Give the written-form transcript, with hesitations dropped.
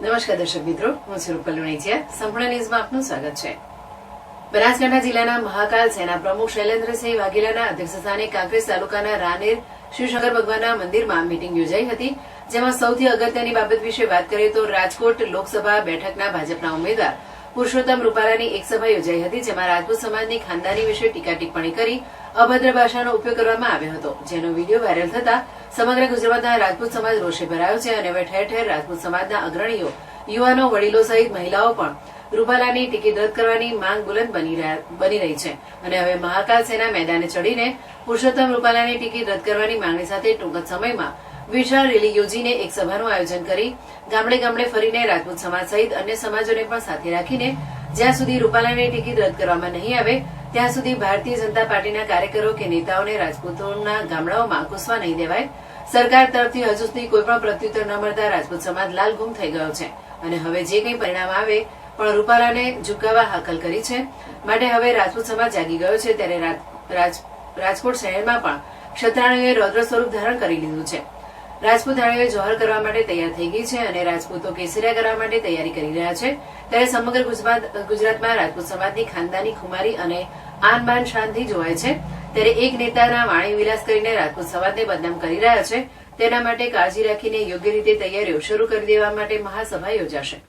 નમસ્કાર દર્શક મિત્રો, હું છું રૂપલ લુણીચિયા. સંપૂર્ણ ન્યૂઝમાં આપનું સ્વાગત છે. બનાસકાંઠા જિલ્લાના મહાકાલ સેના પ્રમુખ શૈલેન્દ્રસિંહ વાઘેલાના અધ્યક્ષસ્થાને કાંકરેજ તાલુકાના રાનેર શિવશંકર ભગવાનના મંદિરમાં મીટિંગ યોજાઈ હતી, જેમાં સૌથી અગત્યની બાબત વિશે વાત કરીએ તો રાજકોટ લોકસભા બેઠકના ભાજપના ઉમેદવાર પુરુષોત્તમ રૂપાલાની એક સભા યોજાઈ હતી, જેમાં રાજપૂત સમાજની ખાનદાની વિશે ટીકા ટિપ્પણી કરી અભદ્ર ભાષાનો ઉપયોગ કરવામાં આવ્યો હતો, જેનો વિડીયો વાયરલ થતા સમગ્ર ગુજરાતના રાજપૂત સમાજ રોષે ભરાયો છે અને હવે ઠેર ઠેર રાજપૂત સમાજના અગ્રણીઓ, યુવાનો, વડીલો સહિત મહિલાઓ પણ રૂપાલાની ટિકિટ રદ કરવાની માંગ બુલંદ બની રહી છે અને હવે મહાકાલ સેના મેદાને ચડીને પુરુષોત્તમ રૂપાલાની ટિકિટ રદ કરવાની માંગણી સાથે ટૂંક જ સમયમાં વિશાળ રેલી યોજીને એક સભાનું આયોજન કરી ગામડે ગામડે ફરીને રાજપૂત સમાજ સહિત અન્ય સમાજોને પણ સાથે રાખીને જ્યાં સુધી રૂપાલાની ટિકિટ રદ કરવામાં નહીં આવે ત્યાં સુધી ભારતીય જનતા પાર્ટીના કાર્યકરો કે નેતાઓને રાજપૂતોના ગામડાઓમાં ઘૂસવા નહીં દેવાય. સરકાર તરફથી હજુ સુધી કોઈપણ પ્રત્યુત્તર ન મળતા રાજપૂત સમાજ લાલઘૂમ થઈ ગયો છે અને હવે જે કંઈ પરિણામ આવે પણ રૂપાલાને ઝુકાવવા હાકલ કરી છે. માટે હવે રાજપૂત સમાજ જાગી ગયો છે, ત્યારે રાજકોટ શહેરમાં પણ ક્ષત્રાણીઓએ રૌદ્ર સ્વરૂપ ધારણ કરી લીધું છે. રાજપૂત રાણીઓ જોહર કરવા માટે તૈયાર થઈ ગઈ છે અને રાજપૂતો કેસરિયા કરવા માટે તૈયારી કરી રહ્યા છે. ત્યારે સમગ્ર ગુજરાતમાં રાજપૂત સમાજની ખાનદાની ખુમારી અને આન બાન શાનથી જોવાય છે. ત્યારે એક નેતાના વાણી વિલાસ કરીને રાજપૂત સમાજને બદનામ કરી રહ્યા છે. તેના માટે કાળજી રાખીને યોગ્ય રીતે તૈયારીઓ શરૂ કરી દેવા માટે મહાસભા યોજાશે.